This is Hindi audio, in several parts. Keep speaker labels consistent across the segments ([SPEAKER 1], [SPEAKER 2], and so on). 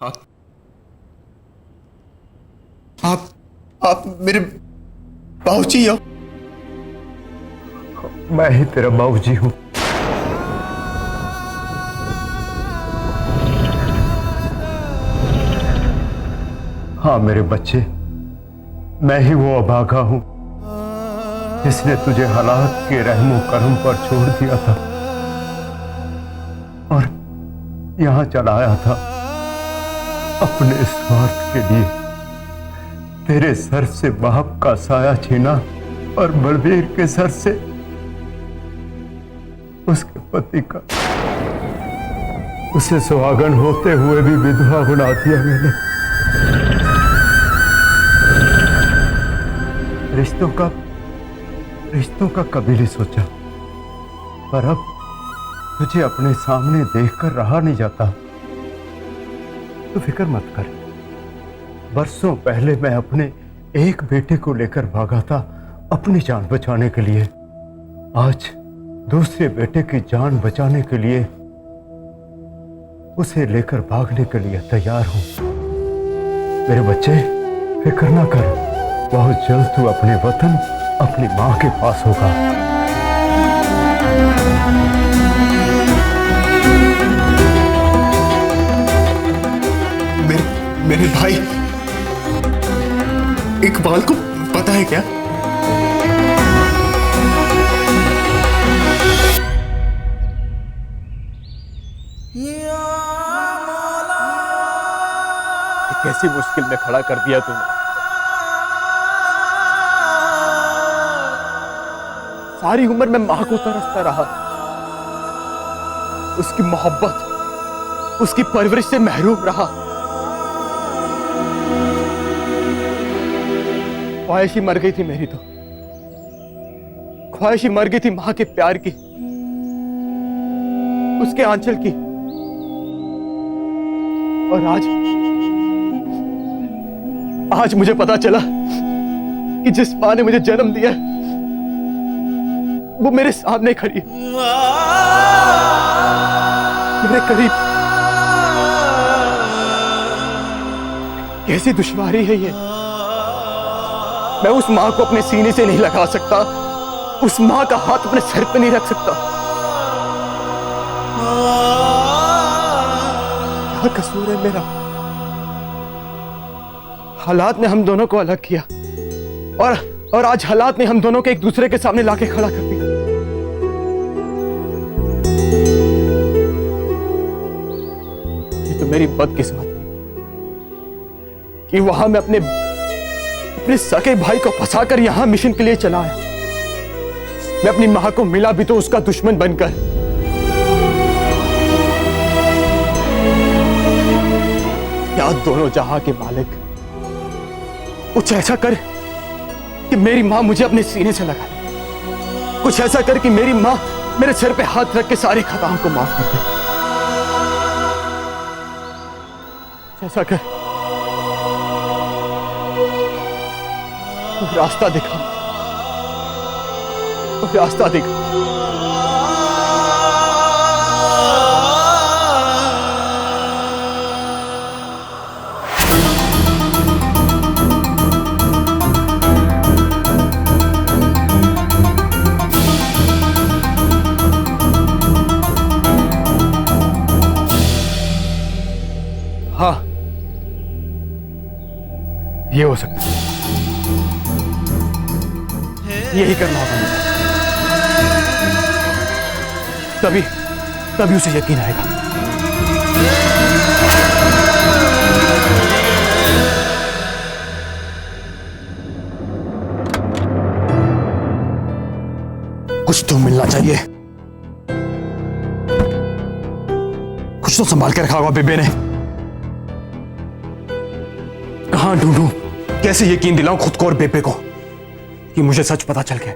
[SPEAKER 1] आप आप आप मेरे बाबूजी हो।
[SPEAKER 2] मैं ही तेरा बाबूजी हूं। हाँ मेरे बच्चे, मैं ही वो अभागा हूं जिसने तुझे हालात के रहमो करम पर छोड़ दिया था और यहां चलाया था अपने स्वार्थ के लिए। तेरे सर से बाप का साया छीना और बलबीर के सर से उसके पति का, उसे सुहागन होते हुए भी विधवा बना दिया मैंने। रिश्तों का कभी नहीं सोचा, पर अब तुझे अपने सामने देखकर रहा नहीं जाता। तो फिक्र मत कर, बरसों पहले मैं अपने एक बेटे को लेकर भागा था अपनी जान बचाने के लिए। आज दूसरे बेटे की जान बचाने के लिए उसे लेकर भागने के लिए तैयार हूं। मेरे बच्चे फिक्र ना कर, बहुत जल्द तू अपने वतन अपनी मां के पास होगा।
[SPEAKER 1] मेरे भाई इकबाल को पता है क्या?
[SPEAKER 3] कैसी मुश्किल में खड़ा कर दिया तूने। सारी उम्र मैं मां को तरसता रहा, उसकी मोहब्बत, उसकी परवरिश से महरूम रहा। ख्वाहिश ही मर गई थी मेरी, तो ख्वाहिश ही मर गई थी मां के प्यार की, उसके आंचल की। और आज मुझे पता चला कि जिस मां ने मुझे जन्म दिया वो मेरे सामने खड़ी है, मेरे करीब। कैसी दुश्वारी है ये। मैं उस मां को अपने सीने से नहीं लगा सकता, उस मां का हाथ अपने सर पे नहीं रख सकता। क्या कसूर है मेरा? हालात ने हम दोनों को अलग किया और आज हालात ने हम दोनों को एक दूसरे के सामने लाके खड़ा कर दिया। ये तो मेरी बदकिस्मत है कि वहां मैं अपने सगे भाई को फंसाकर यहां मिशन के लिए चला आया। मैं अपनी मां को मिला भी तो उसका दुश्मन बनकर। या दोनों जहां के मालिक, कुछ ऐसा कर कि मेरी मां मुझे अपने सीने से लगा ले। कुछ ऐसा कर कि मेरी मां मेरे सिर पे हाथ रख के सारी खताओं को माफ कर दे। ऐसा कर, रास्ता दिखा, रास्ता दिखा। हाँ, ये हो सकता है, यही करना होगा मुझे। तभी उसे यकीन आएगा। कुछ तो मिलना चाहिए, कुछ तो संभाल के रखा होगा बेबे ने। कहां ढूंढूं, कैसे यकीन दिलाऊं खुद को और बेबे को कि मुझे सच पता चल गया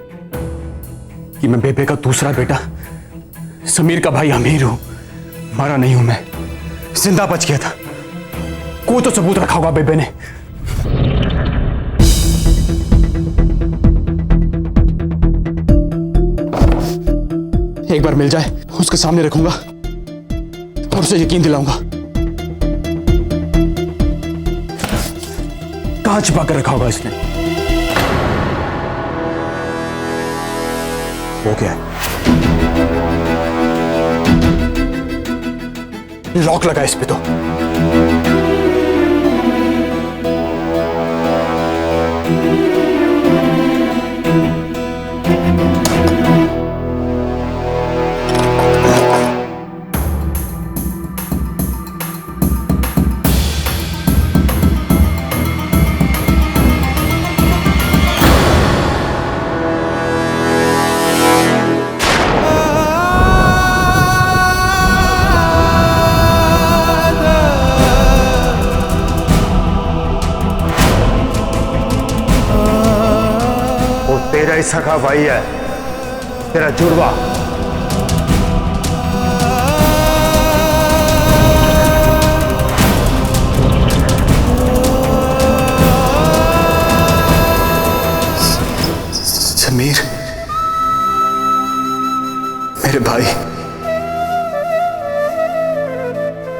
[SPEAKER 3] कि मैं बेबे का दूसरा बेटा समीर का भाई अमीर हूं। मरा नहीं हूं, मैं जिंदा बच गया था। कोई तो सबूत रखा होगा बेबे ने। एक बार मिल जाए, उसके सामने रखूंगा और उसे यकीन दिलाऊंगा। कहां छिपा कर रखा होगा इसने? वो क्या है? लॉक लगा इस पे तो।
[SPEAKER 2] तेरा ही सखा भाई है, तेरा जुड़वा।
[SPEAKER 1] समीर, मेरे भाई।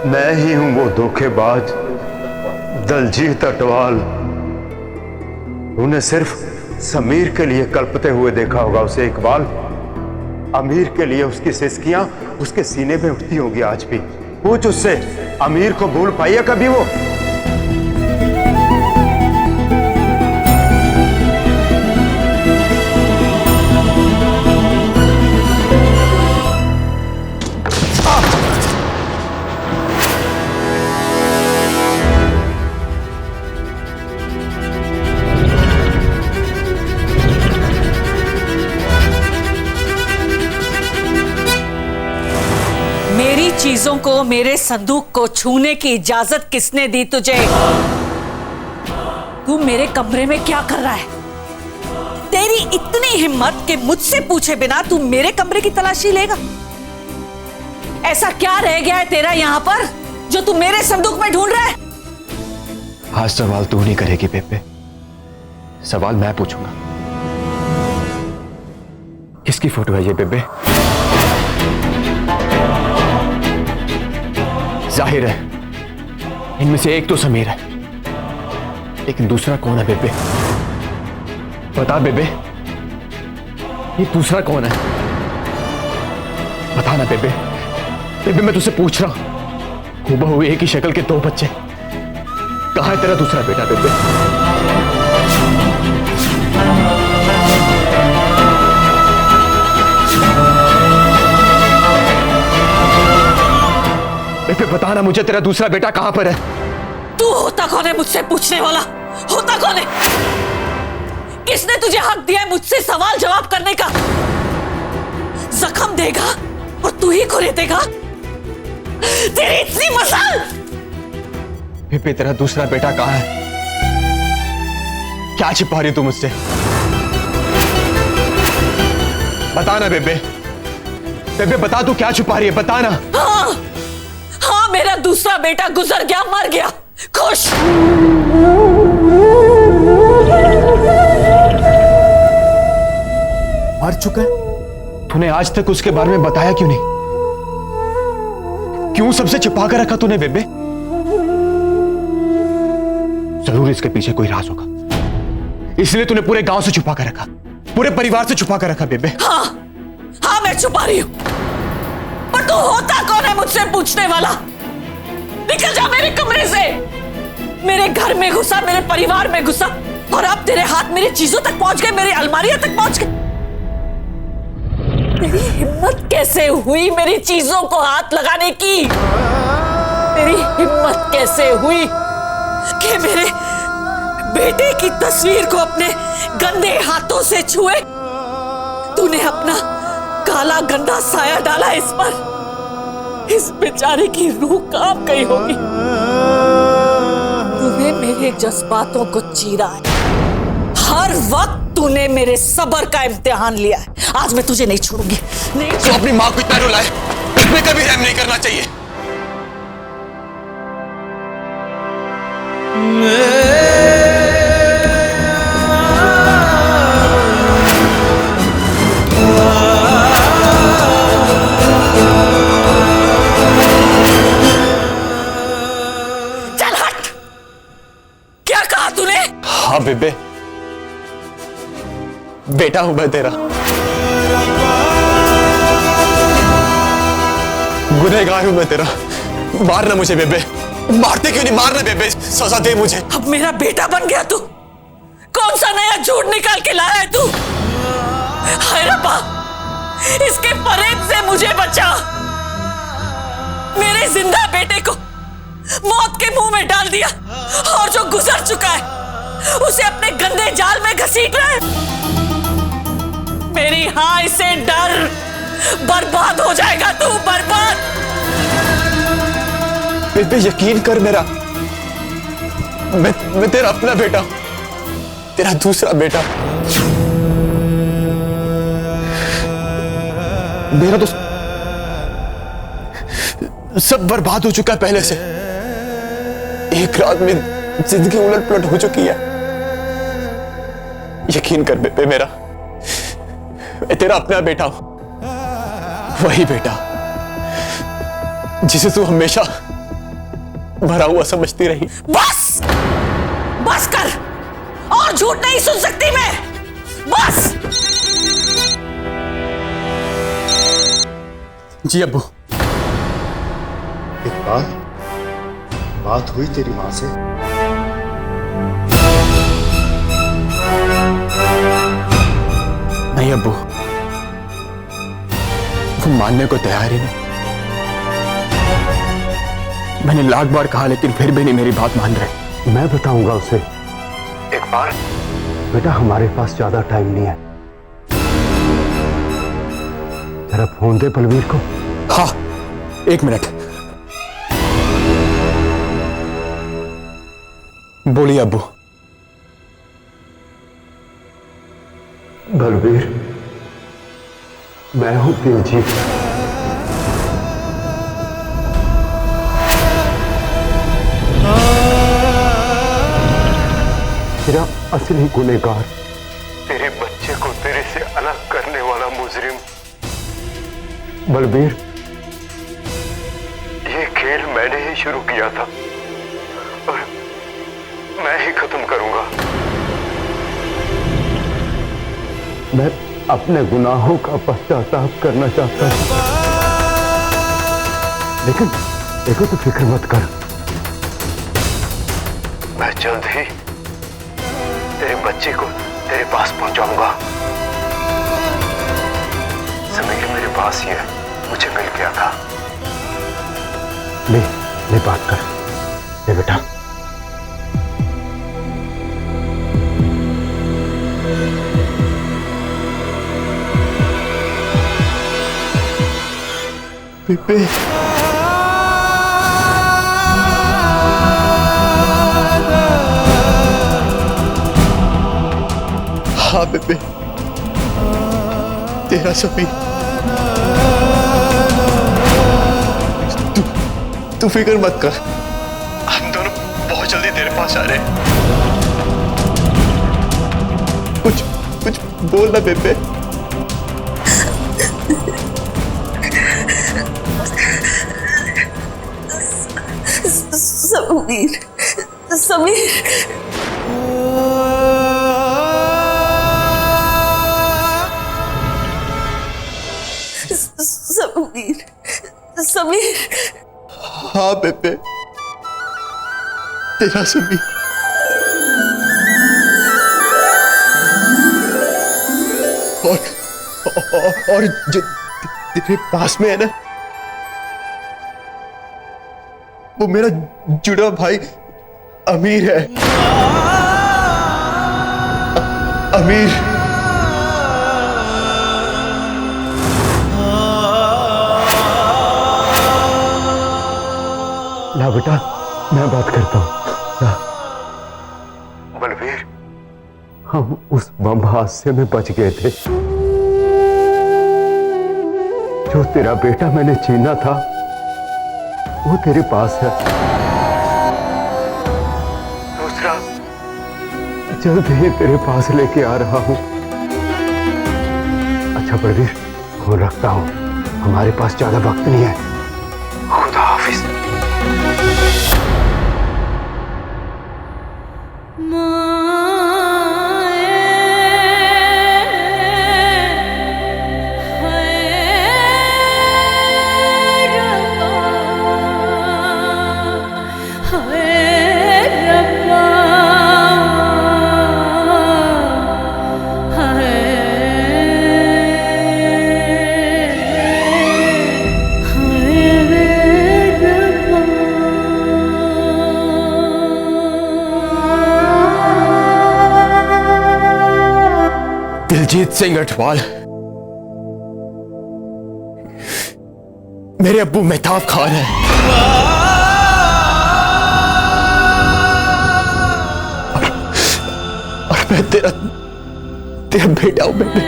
[SPEAKER 2] मैं ही हूं वो धोखेबाज दलजीत अटवाल। उन्हें सिर्फ समीर के लिए कल्पते हुए देखा होगा उसे इकबाल। अमीर के लिए उसकी सिसकियां उसके सीने में उठती होंगी आज भी। पूछ उससे, अमीर को भूल पाई है कभी वो?
[SPEAKER 4] मेरी चीजों को, मेरे संदूक को छूने की इजाजत किसने दी तुझे? तू मेरे कमरे में क्या कर रहा है? तेरी इतनी हिम्मत कि मुझसे पूछे बिना तू मेरे कमरे की तलाशी लेगा? ऐसा क्या रह गया है तेरा यहां पर जो तू मेरे संदूक में ढूंढ रहा है?
[SPEAKER 3] आज सवाल तू नहीं करेगी बेबे, सवाल मैं पूछूंगा। किसकी फोटो है ये बेबे? जाहिर है इनमें से एक तो समीर है, लेकिन दूसरा कौन है बेबे? बता बेबे, ये दूसरा कौन है? बता ना बेबे। बेबे मैं तुझसे पूछ रहा हूं, हूबहू एक ही शक्ल के दो बच्चे, कहां है तेरा दूसरा बेटा बेबे? बेबे बता ना मुझे, तेरा दूसरा बेटा कहां पर है?
[SPEAKER 4] तू होता कौन है मुझसे पूछने वाला? होता कौन है? किसने तुझे हक दिया है मुझसे सवाल जवाब करने का? जख्म देगा और तू ही खुरेदेगा? तेरी इतनी मजाल!
[SPEAKER 3] बेबे तेरा दूसरा बेटा कहां है? क्या छिपा रही तू मुझसे? बता ना बेबे। बेबे बता, तू क्या छुपा रही है? बता ना।
[SPEAKER 4] हाँ, मेरा दूसरा बेटा गुजर गया, मर गया। खुश।
[SPEAKER 3] मर चुका है? तूने आज तक उसके बारे में बताया क्यों नहीं? क्यों सबसे छिपा कर रखा तूने बेबे? जरूर इसके पीछे कोई राज होगा, इसलिए तूने पूरे गांव से छुपा कर रखा, पूरे परिवार से छुपा कर रखा बेबे।
[SPEAKER 4] हाँ मैं छुपा रही हूं, पर तू होता कौन है मुझसे पूछने वाला? निकल जा मेरे कमरे से। मेरे घर में घुसा, मेरे परिवार में घुसा, और अब तेरे हाथ मेरी चीजों तक पहुंच गए, मेरी अलमारियां तक पहुंच गए। तेरी हिम्मत कैसे हुई मेरी चीजों को हाथ लगाने की? तेरी हिम्मत कैसे हुई कि मेरे बेटे की तस्वीर को अपने गंदे हाथों से छुए? तूने अपना काला गंदा साया डाला इस पर। इस बेचारे की रूह कांप गई होगी। तूने मेरे जज्बातों को चीरा है। हर वक्त तूने मेरे सब्र का इम्तिहान लिया है। आज मैं तुझे नहीं छोड़ूंगी। नहीं
[SPEAKER 3] तो अपनी मां को इतना रुलाए, इसमें कभी रहम नहीं करना चाहिए।
[SPEAKER 1] हाँ बेबे, बेटा हूं मैं तेरा। गुनहगार हूं मैं तेरा। मारना मुझे बेबे, मारते क्यों नहीं, मारना बेबे, सजा दे मुझे।
[SPEAKER 4] अब मेरा बेटा बन गया तू? कौन सा नया झूठ निकाल के लाया है तू? हाय रब्बा, इसके फरेब से मुझे बचा। मेरे जिंदा बेटे को मौत के मुंह में डाल दिया और जो गुजर चुका है उसे अपने गंदे जाल में घसीट रहा है। मेरी हाय से डर, बर्बाद हो जाएगा तू, बर्बाद।
[SPEAKER 1] बेबे यकीन कर मेरा, मैं तेरा अपना बेटा, तेरा दूसरा बेटा। मेरा तो सब बर्बाद हो चुका है पहले से। एक रात में जिंदगी उलट पुलट हो चुकी है। यकीन कर बेबे मेरा, मैं तेरा अपना बेटा हूं, वही बेटा जिसे तू हमेशा भरा हुआ समझती रही।
[SPEAKER 4] बस बस कर, और झूठ नहीं सुन सकती मैं, बस।
[SPEAKER 3] जी अब्बू।
[SPEAKER 2] एक बात हुई तेरी मां से?
[SPEAKER 1] नहीं अब्बू, वो मानने को तैयार ही नहीं। मैंने लाख बार कहा लेकिन फिर भी नहीं मेरी बात मान रहे।
[SPEAKER 2] मैं बताऊंगा उसे एक बार। बेटा हमारे पास ज्यादा टाइम नहीं है, जरा फोन दे बलवीर को।
[SPEAKER 1] हाँ, 1 मिनट। बोलिए अब्बू।
[SPEAKER 2] बलवीर, मैं हूं तेजी। तेरा असली गुनहगार, तेरे बच्चे को तेरे से अलग करने वाला मुजरिम। बलबीर, ये खेल मैंने ही शुरू किया था और मैं ही खत्म करूंगा। मैं अपने गुनाहों का पश्चाताप करना चाहता हूं, लेकिन देखो तो फिक्र मत कर, मैं जल्द ही तेरे बच्चे को तेरे पास पहुंचाऊंगा। समीर मेरे पास ही है, मुझे मिल गया था। ले बात कर, ले बेटा।
[SPEAKER 1] बेबे, हाँ बेबे, तेरा सभी। तू फिक्र मत कर, हम दोनों बहुत जल्दी तेरे पास आ रहे हैं। कुछ बोल ना बेबे।
[SPEAKER 4] समीर, समीर, समीर, समीर।
[SPEAKER 1] हाँ बेबे, तेरा समीर। और जो तेरे पास में है ना, वो मेरा जुड़ा भाई अमीर है। अमीर।
[SPEAKER 2] ला बेटा, मैं बात करता हूं। बलवीर, हम उस बम हादसे में बच गए थे। जो तेरा बेटा मैंने छीना था वो तेरे पास है। दूसरा जल्द ही तेरे पास लेके आ रहा हूं। अच्छा बलवीर, फोन रखता हूं, हमारे पास ज्यादा वक्त नहीं है। खुदा हाफिज।
[SPEAKER 5] माँ
[SPEAKER 1] दिलजीत सिंह अठवाल, मेरे अब्बू मेहताब खान है। और मैं तेरा बेटा हूं बेबे।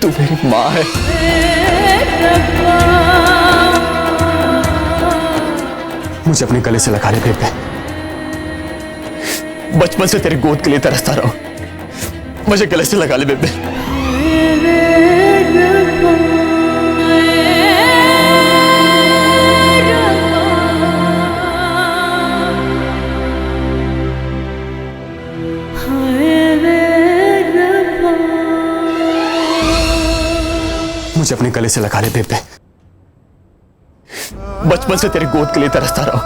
[SPEAKER 1] तू मेरी माँ है।
[SPEAKER 3] मुझे अपने गले से लगा ले बेबे।
[SPEAKER 1] बचपन से तेरी गोद के लिए तरसता रहा हूं, मुझे गले से लगा ले बेबे।
[SPEAKER 3] मुझे अपने गले से लगा ले बेबे।
[SPEAKER 1] बचपन से तेरी गोद के लिए तरसता रहा हूं,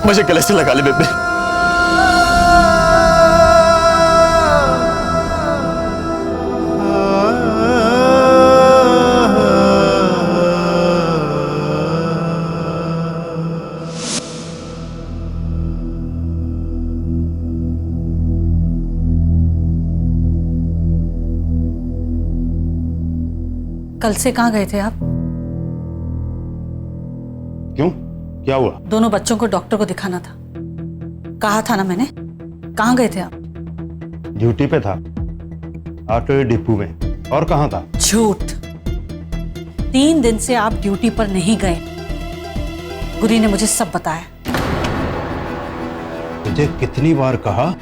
[SPEAKER 1] मुझे गले से लगा ले बेबे।
[SPEAKER 5] कल से कहाँ गए थे आप?
[SPEAKER 2] क्यों, क्या हुआ?
[SPEAKER 5] दोनों बच्चों को डॉक्टर को दिखाना था, कहा था ना मैंने। कहाँ गए थे आप?
[SPEAKER 2] ड्यूटी पे था, ऑटो डिपो में। और कहाँ था?
[SPEAKER 5] झूठ। 3 दिन से आप ड्यूटी पर नहीं गए, गुरी ने मुझे सब बताया।
[SPEAKER 2] मुझे कितनी बार कहा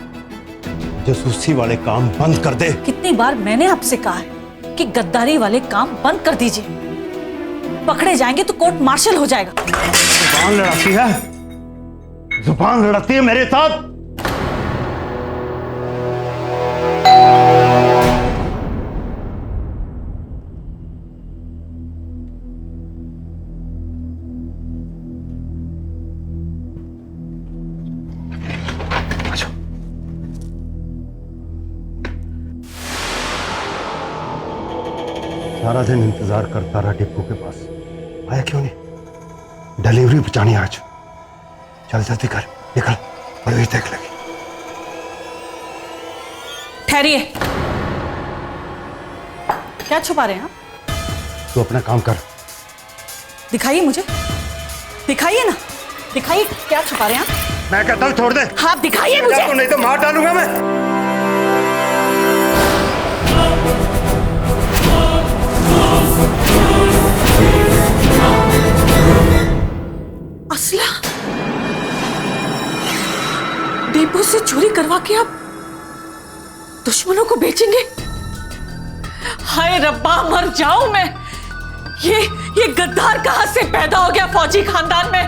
[SPEAKER 2] जासूसी वाले काम बंद कर दे।
[SPEAKER 5] कितनी बार मैंने आपसे कहा है कि गद्दारी वाले काम बंद कर दीजिए, पकड़े जाएंगे तो कोर्ट मार्शल हो जाएगा।
[SPEAKER 2] जुबान लड़ाती है, जुबान लड़ाती है मेरे साथ। सारा दिन इंतजार करता रहा डिपो के पास, आया क्यों नहीं? डिलीवरी पहुंचानी आज। चल जल्दी कर, निकल, बलवीर देख लगी।
[SPEAKER 5] ठहरिए, क्या छुपा रहे हैं आप?
[SPEAKER 2] तू अपना काम कर।
[SPEAKER 5] दिखाइए मुझे, दिखाइए ना, दिखाइए क्या छुपा रहे हैं आप?
[SPEAKER 2] मैं कहता हूँ छोड़ दे।
[SPEAKER 5] हाँ दिखाइए मुझे।
[SPEAKER 2] नहीं तो मार डालूंगा मैं।
[SPEAKER 4] असला डिपो से चोरी करवा के आप दुश्मनों को बेचेंगे? हाय रब्बा, मर जाऊं मैं। ये गद्दार कहां से पैदा हो गया फौजी खानदान में?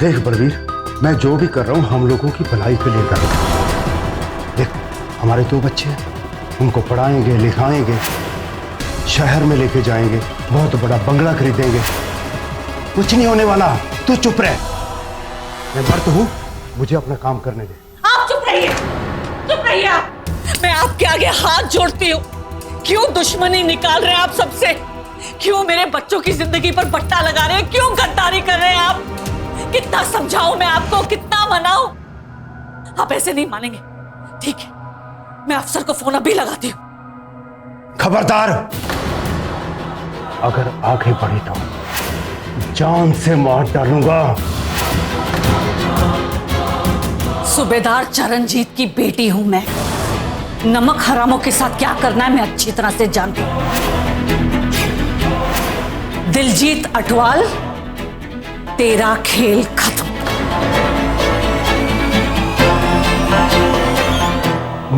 [SPEAKER 2] देख बलवीर, मैं जो भी कर रहा हूँ हम लोगों की भलाई के लिए कर रहा हूँ। देख, हमारे 2 बच्चे हैं, उनको पढ़ाएंगे, लिखाएंगे, शहर में लेके जाएंगे, बहुत बड़ा बंगला खरीदेंगे। कुछ नहीं होने वाला, तू चुप रह। मैं मर्द हूं, मुझे अपना काम करने दे।
[SPEAKER 4] आप चुप रहिए, चुप रहिए आप। मैं आपके आगे हाथ जोड़ती हूँ। क्यों दुश्मनी निकाल रहे हैं आप सबसे? क्यों मेरे बच्चों की जिंदगी पर बट्टा लगा रहे हैं? क्यों गद्दारी कर रहे हैं आप? कितना समझाऊं मैं आपको, कितना मनाऊं? आप ऐसे नहीं मानेंगे। ठीक है, मैं अफसर को फोन अभी लगाती हूँ।
[SPEAKER 2] खबरदार, अगर आगे बढ़ी तो जान से मार डालूंगा।
[SPEAKER 5] सूबेदार चरणजीत की बेटी हूं मैं। नमक हरामों के साथ क्या करना है मैं अच्छी तरह से जानती हूं। दिलजीत अठवाल, तेरा खेल खत्म।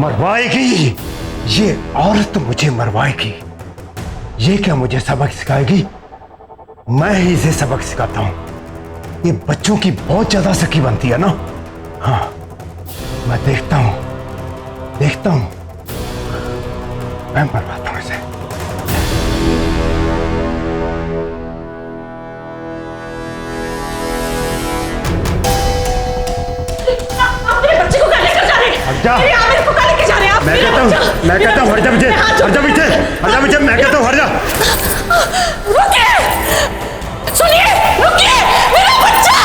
[SPEAKER 2] मरवाएगी, ये औरत मुझे मरवाएगी। ये क्या मुझे सबक सिखाएगी? मैं ही इसे सबक सिखाता हूं। ये बच्चों की बहुत ज्यादा सखी बनती है ना। हाँ, मैं देखता हूं, मैं मरवाता हूं इसे।
[SPEAKER 4] बच्चे को कहाँ लेकर जा रहे हैं?
[SPEAKER 2] हट जा।
[SPEAKER 4] मेरे आमिर को कहाँ लेकर जा रहे हैं आप?
[SPEAKER 2] मैं कहता हूं हट जा मुझे, हट जा मुझे, मैं कहता हूं हट जा।
[SPEAKER 4] रुकिए, सुनिए, रुकिए, मेरा बच्चा,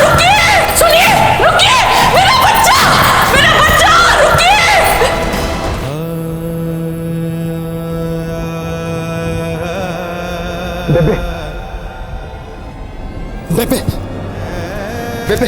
[SPEAKER 4] रुकिए।
[SPEAKER 1] बेबे बेबे बेबे